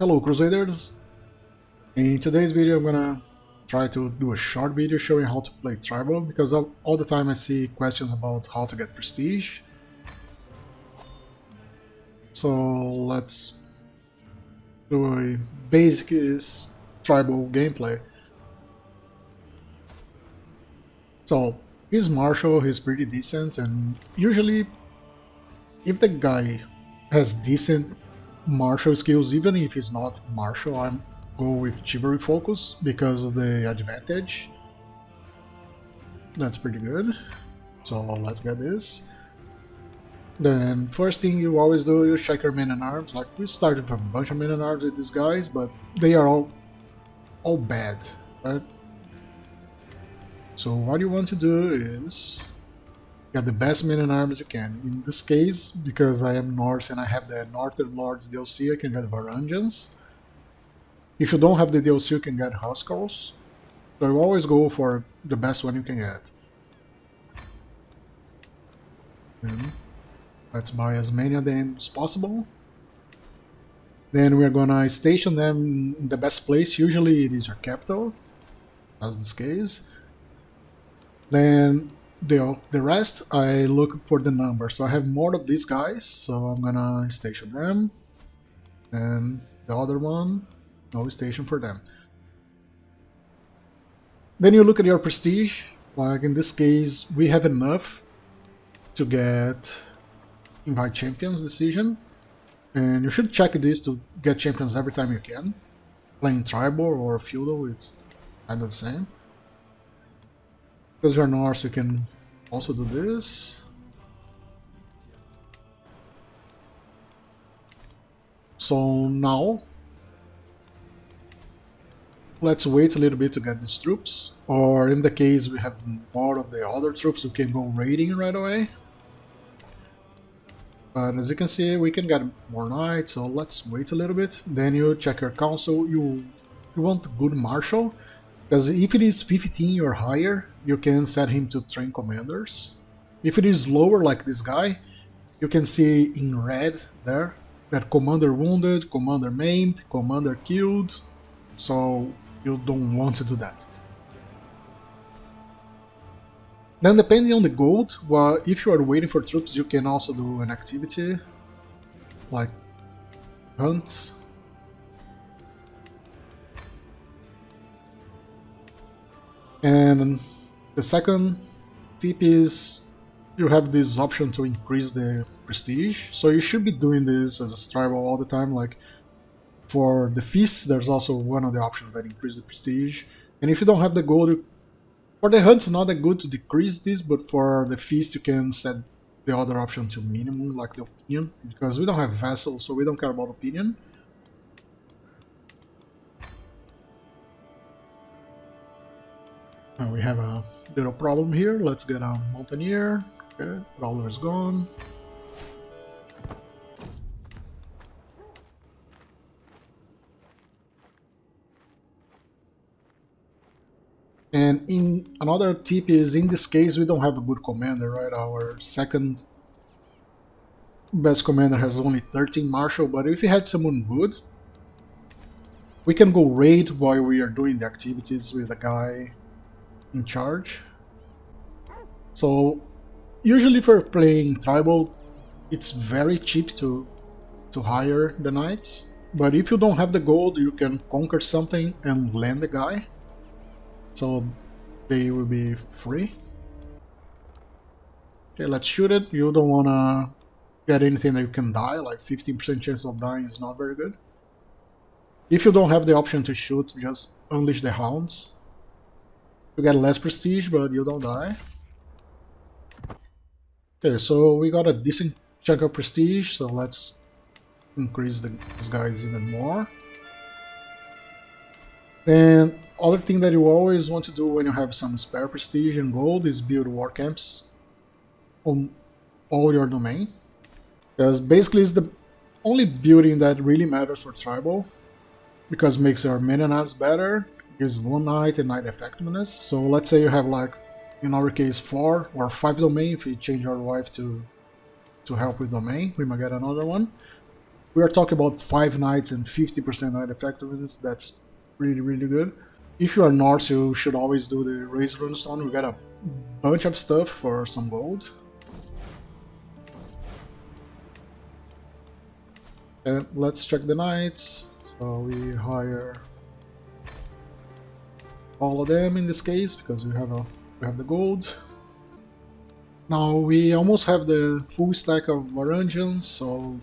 Hello Crusaders! In today's video I'm gonna try to do a short video showing how to play Tribal because all the time I see questions about how to get prestige. So let's do a basic Tribal gameplay. So he's martial, he's pretty decent, and usually if the guy has decent martial skills, even if he's not martial, I'm go with chivalry focus because of the advantage. That's pretty good. So let's get this. Then first thing you always do, you check your men and arms. Like we started with a bunch of men and arms with these guys, but they are all bad, right? So what you want to do is get the best men and arms you can. In this case, because I am Norse and I have the Northern Lords DLC, I can get Varangians. If you don't have the DLC, you can get Huskars. So you always go for the best one you can get. And let's buy as many of them as possible. Then we're gonna station them in the best place. Usually it is your capital, as this case. Then the rest, I look for the number. So I have more of these guys, so I'm gonna station them. And the other one, no station for them. Then you look at your prestige. Like in this case, we have enough to get invite champions decision. And you should check this to get champions every time you can. Playing tribal or feudal, it's kind of the same. Because you're Norse, you can also do this. So now, let's wait a little bit to get these troops. Or in the case we have more of the other troops, we can go raiding right away. But as you can see, we can get more knights, so let's wait a little bit. Then you check your council. You want good marshal. Because if it is 15 or higher, you can set him to train commanders. If it is lower, like this guy, you can see in red there that commander wounded, commander maimed, commander killed. So you don't want to do that. Then depending on the gold, well, if you are waiting for troops, you can also do an activity like hunt. And the second tip is you have this option to increase the prestige. So you should be doing this as a tribal all the time. Like for the feasts, there's also one of the options that increase the prestige. And if you don't have the gold, for the hunt, it's not that good to decrease this, but for the feast, you can set the other option to minimum, like the opinion, because we don't have vassals, so we don't care about opinion. And we have a little problem here. Let's get a mountaineer. Okay, problem is gone. And in another tip is, in this case, we don't have a good commander, right? Our second best commander has only 13 martial, but if we had someone good, we can go raid while we are doing the activities with the guy in charge. So usually for playing tribal, it's very cheap to hire the knights, but if you don't have the gold, you can conquer something and land the guy. So they will be free. Okay, let's shoot it. You don't wanna get anything that you can die, like 15% chance of dying is not very good. If you don't have the option to shoot, just unleash the hounds. You get less prestige, but you don't die. Okay, so we got a decent chunk of prestige, so let's increase these guys even more. And other thing that you always want to do when you have some spare prestige and gold is build war camps on all your domain. Because basically it's the only building that really matters for tribal. Because it makes your men and arms better, gives one knight and knight effectiveness. So let's say you have, like, in our case, 4 or 5 domain. If you change your wife to help with domain, we might get another one. We are talking about 5 knights and 50% knight effectiveness. That's really good. If you are north, you should always do the raise runestone. We got a bunch of stuff for some gold. And let's check the knights. So we hire all of them in this case because we have the gold. Now we almost have the full stack of Varangians, so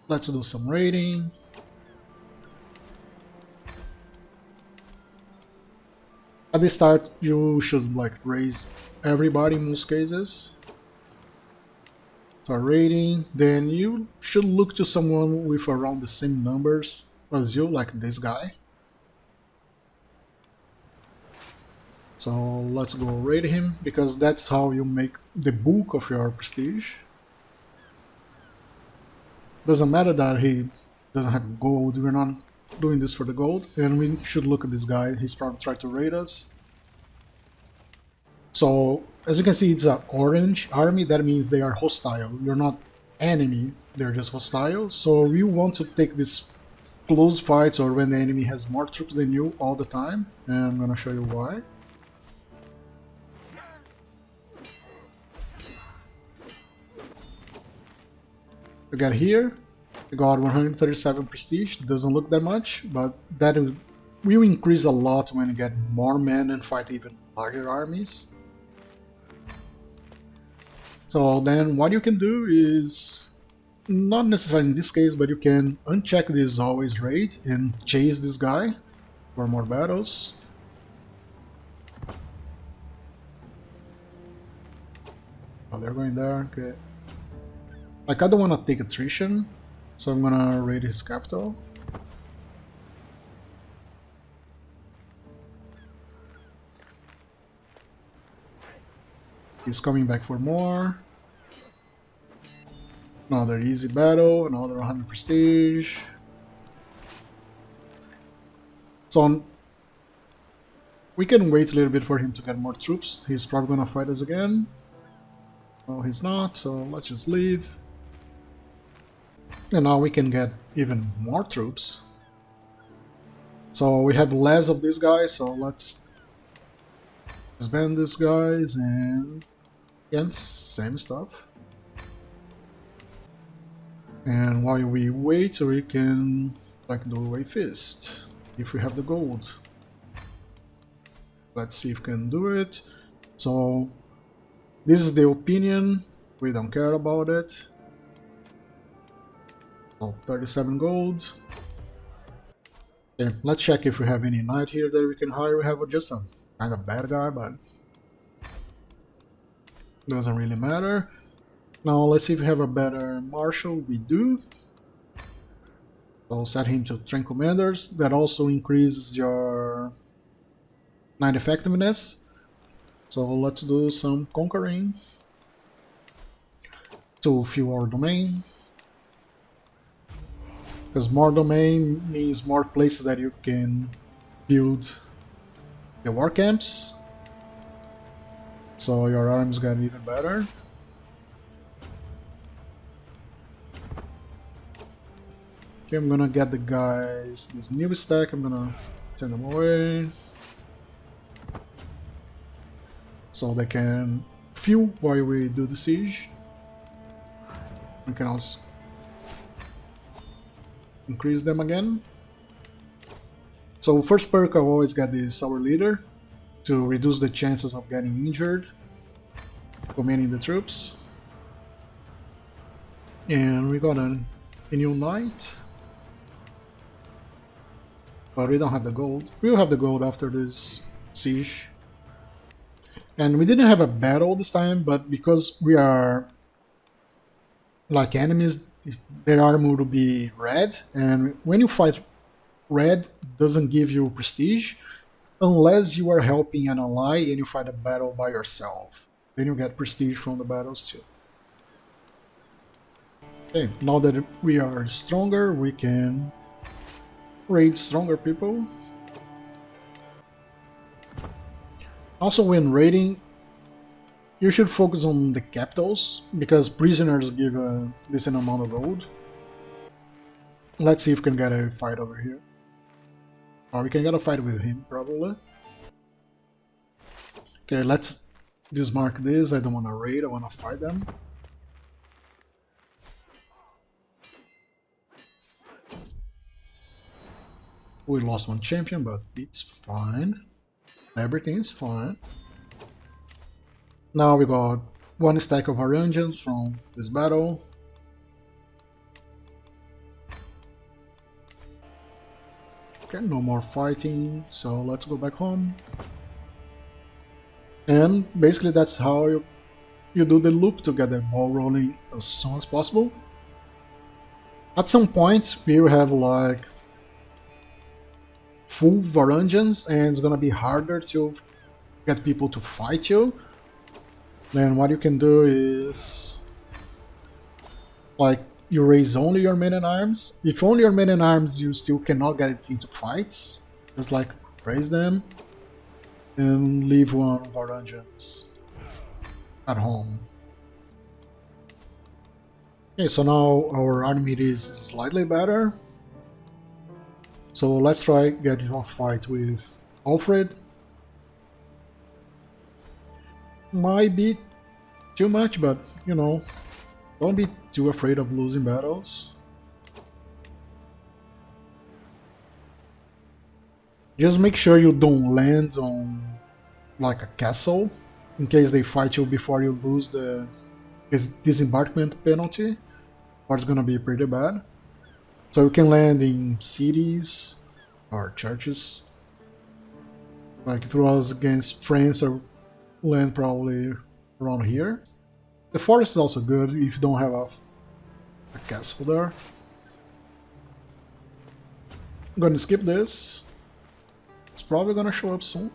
let's do some raiding. At the start, you should like raise everybody in most cases. Start raiding, then you should look to someone with around the same numbers as you, like this guy. So let's go raid him, because that's how you make the bulk of your prestige. Doesn't matter that he doesn't have gold, we're not doing this for the gold, and we should look at this guy, he's probably trying to raid us. So, as you can see, it's an orange army, that means they are hostile. You're not enemy, they're just hostile. So you want to take these close fights or when the enemy has more troops than you all the time, and I'm gonna show you why. We got here, we got 137 prestige, doesn't look that much, but that will increase a lot when you get more men and fight even larger armies. So then what you can do is, not necessarily in this case, but you can uncheck this always raid and chase this guy for more battles. Oh, they're going there, okay. Like, I don't want to take attrition, so I'm gonna raid his capital. He's coming back for more. Another easy battle, another 100 prestige. So we can wait a little bit for him to get more troops. He's probably gonna fight us again. No, he's not, so let's just leave. And now we can get even more troops. So we have less of these guys, so let's disband these guys and again, same stuff. And while we wait, we can like do a fist if we have the gold. Let's see if we can do it. So this is the opinion, we don't care about it. Oh, 37 gold. Okay, let's check if we have any knight here that we can hire. We have just a kind of bad guy, but doesn't really matter. Now let's see if we have a better marshal. We do. So set him to train commanders. That also increases your knight effectiveness. So let's do some conquering to fuel our domain. Because more domain means more places that you can build the war camps. So your arms get even better. Okay, I'm gonna get the guys this new stack, I'm gonna send them away. So they can fuel while we do the siege. We can also increase them again. So first perk I always get this our leader to reduce the chances of getting injured, commanding the troops. And we got a new knight. But we don't have the gold. We'll have the gold after this siege. And we didn't have a battle this time, but because we are like enemies, their armor will be red, and when you fight red, doesn't give you prestige unless you are helping an ally and you fight a battle by yourself. Then you get prestige from the battles too. Okay, now that we are stronger, we can raid stronger people. Also, when raiding, You should focus on the capitals, because prisoners give a decent amount of gold. Let's see if we can get a fight over here. Or we can get a fight with him, probably. Okay, let's dismark this. I don't want to raid, I want to fight them. We lost one champion, but it's fine. Everything is fine. Now we got one stack of Oranges from this battle. Okay, no more fighting, so let's go back home. And basically that's how you do the loop to get the ball rolling as soon as possible. At some point we will have like full Varangians and it's gonna be harder to get people to fight you. Then what you can do is like you raise only your men in arms. If only your men in arms you still cannot get it into fights, just like raise them and leave one Varangians at home. Okay, so now our army is slightly better. So let's try getting a fight with Alfred. Might be too much, but you know, don't be too afraid of losing battles. Just make sure you don't land on like a castle, in case they fight you before you lose the disembarkment penalty, or it's gonna be pretty bad. So you can land in cities or churches. Like if it was against France, or land probably around here. The forest is also good if you don't have a castle there. I'm gonna skip this. It's probably gonna show up soon.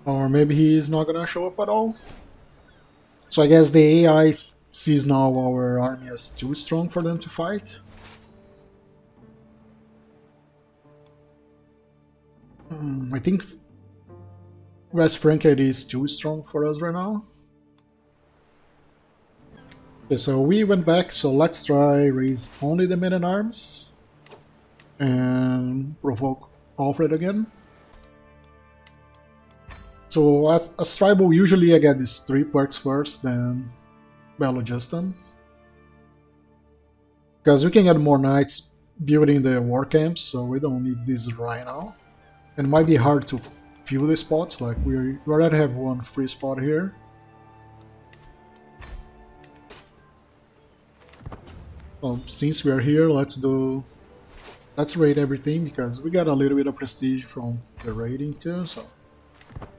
Or maybe he's not gonna show up at all. So I guess the AI sees now our army as too strong for them to fight. I think West Frankfurt is too strong for us right now. Okay, so we went back, so let's try raise only the men in arms and provoke Alfred again. So as tribal, usually I get these 3 perks first, then Bello Justin. Because we can get more knights building the war camps, so we don't need this right now. And it might be hard to fill the spots, like we already have one free spot here. Well, since we are here, let's raid everything, because we got a little bit of prestige from the raiding too, so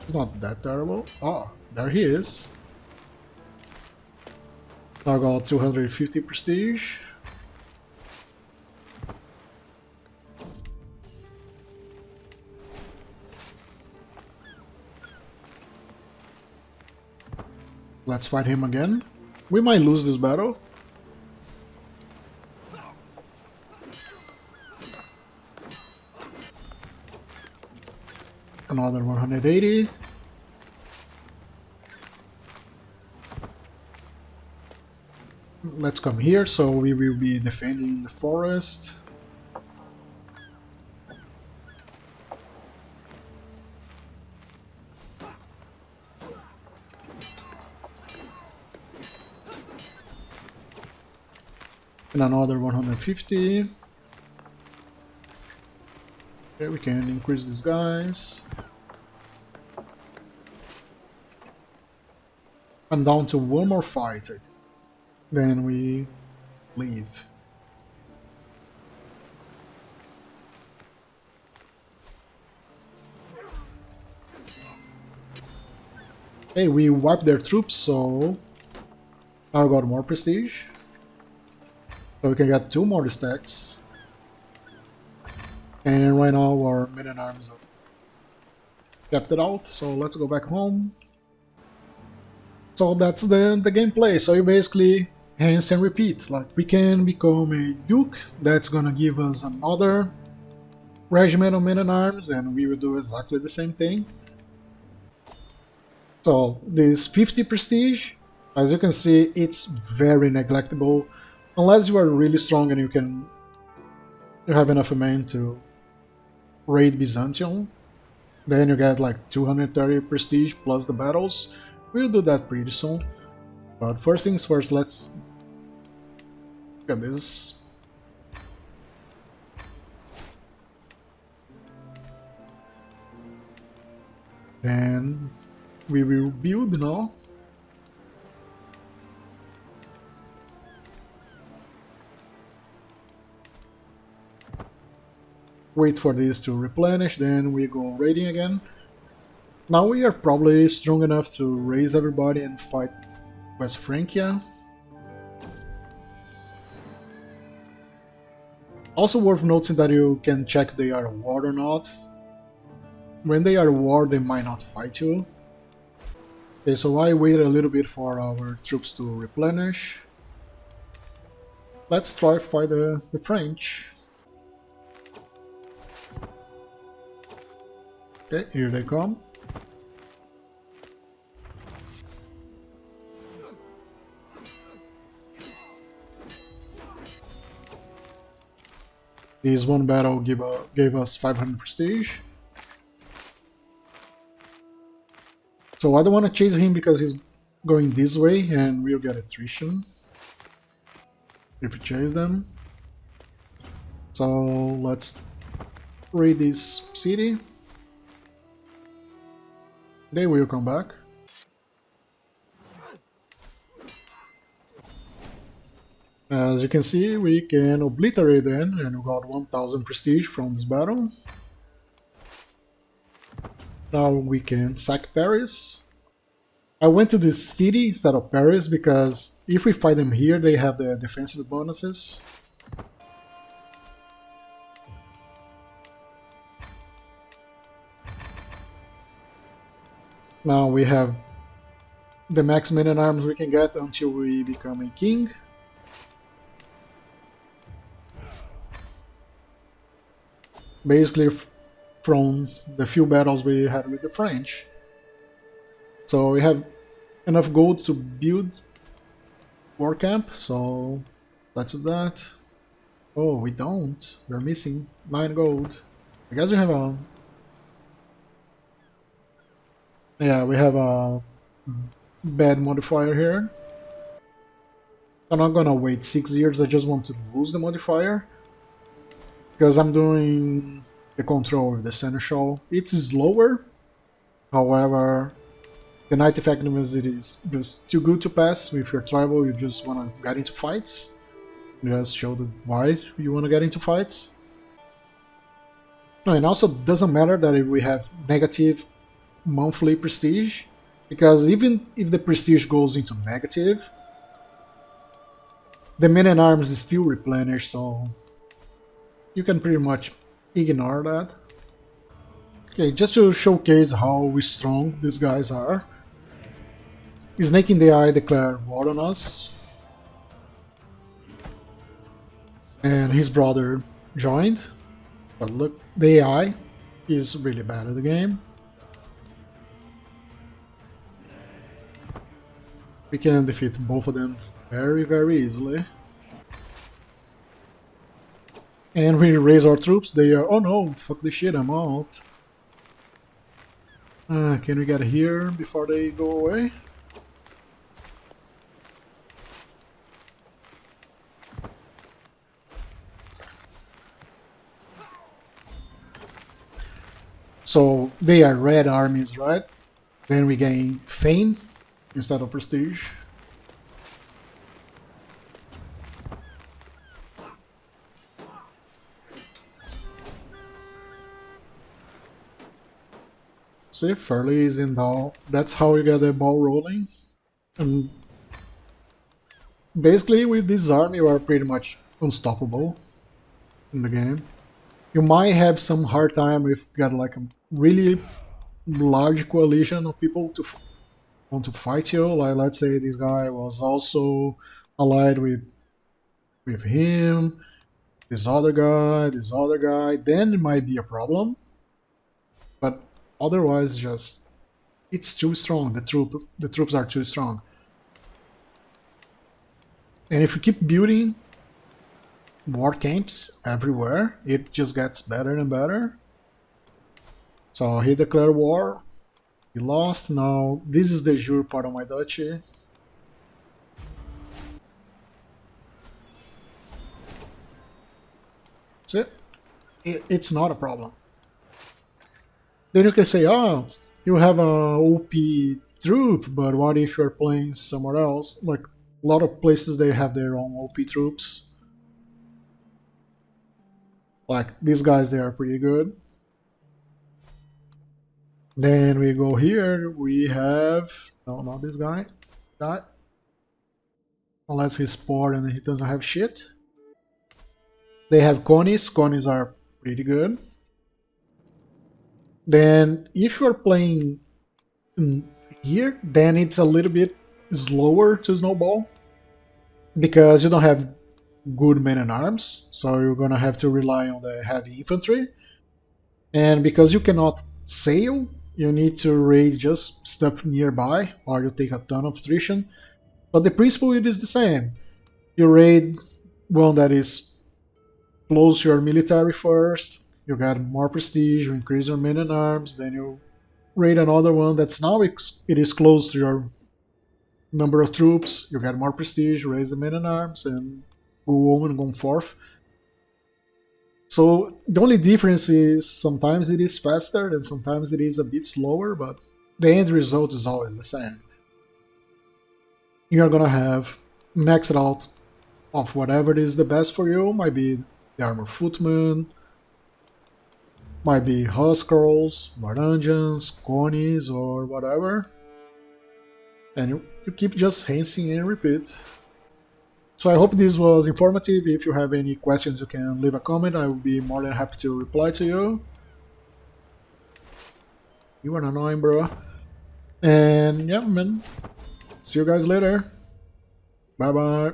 it's not that terrible. Ah, there he is. Now I got 250 prestige. Let's fight him again. We might lose this battle. Another 180. Let's come here, so we will be defending the forest. And another 150. Okay, we can increase these guys. I'm down to one more fight, I think. Then we leave. Hey, we wiped their troops, so now I got more prestige. So we can get 2 more stacks. And right now our men at arms are kept it out, so let's go back home. So that's the gameplay. So you basically rinse and repeat. Like we can become a duke, that's gonna give us another regiment of men at arms, and we will do exactly the same thing. So this 50 prestige, as you can see, it's very neglectable unless you are really strong and you have enough men to raid Byzantium. Then you get like 230 prestige plus the battles. We'll do that pretty soon. But first things first, let's get this. Then we will build now. Wait for this to replenish, then we go raiding again. Now we are probably strong enough to raise everybody and fight West Francia. Also worth noting that you can check they are a war or not. When they are a war, they might not fight you. Okay, so I wait a little bit for our troops to replenish. Let's try to fight the French. Okay, here they come. This one battle gave us 500 prestige. So I don't want to chase him because he's going this way and we'll get attrition if we chase them. So let's raid this city. They will come back. As you can see, we can obliterate them and we got 1000 prestige from this battle. Now we can sack Paris. I went to this city instead of Paris because if we fight them here, they have the defensive bonuses. Now we have the max men and arms we can get until we become a king. Basically from the few battles we had with the French. So we have enough gold to build war camp, so let's do that. Oh, we don't. We're missing 9 gold. I guess we have a... Yeah, we have a bad modifier here. I'm not gonna wait 6 years, I just want to lose the modifier. Because I'm doing the control of the seneschal. It's slower, however, the knight effectiveness it is just too good to pass. With your tribal, you just wanna get into fights. Just show why you wanna get into fights. No, and also doesn't matter that if we have negative monthly prestige, because even if the prestige goes into negative, the men and arms is still replenished, so you can pretty much ignore that. Okay, just to showcase how strong these guys are, Snake in the Eye declared war on us, and his brother joined, but look, the AI is really bad at the game. We can defeat both of them very easily. And we raise our troops, they are, oh no, fuck this shit, I'm out. Can we get here before they go away? So they are red armies, right? Then we gain fame instead of prestige. See, Furley is in down. That's how you get the ball rolling. And basically, with this army, you are pretty much unstoppable in the game. You might have some hard time if you got like a really large coalition of people to want to fight you. Like, let's say this guy was also allied with him, this other guy. Then it might be a problem. But otherwise, just it's too strong. The troops are too strong. And if you keep building war camps everywhere, it just gets better and better. So he declared war. He lost. Now this is the jure part of my duchy. See, it's not a problem. Then you can say, oh, you have a OP troop, but what if you're playing somewhere else? Like a lot of places, they have their own OP troops. Like these guys, they are pretty good. Then we go here. We have no, not this guy. That unless he's poor and he doesn't have shit. They have conies. Conies are pretty good. Then if you're playing here, then it's a little bit slower to snowball because you don't have good men and arms, so you're gonna have to rely on the heavy infantry. And because you cannot sail, you need to raid just stuff nearby, or you take a ton of attrition. But the principle it is the same. You raid one that is close to your military first, you get more prestige, you increase your men and arms, then you raid another one that's now it is close to your number of troops, you get more prestige, raise the men and arms, and go on and go forth. So the only difference is sometimes it is faster and sometimes it is a bit slower, but the end result is always the same. You're gonna have maxed out of whatever is the best for you. Might be the armor footman, might be Huskers, Varangians, Conies, or whatever. And you keep just rinsing and repeat. So I hope this was informative. If you have any questions, you can leave a comment. I will be more than happy to reply to you. You are annoying, bro. And yeah, man. See you guys later. Bye bye.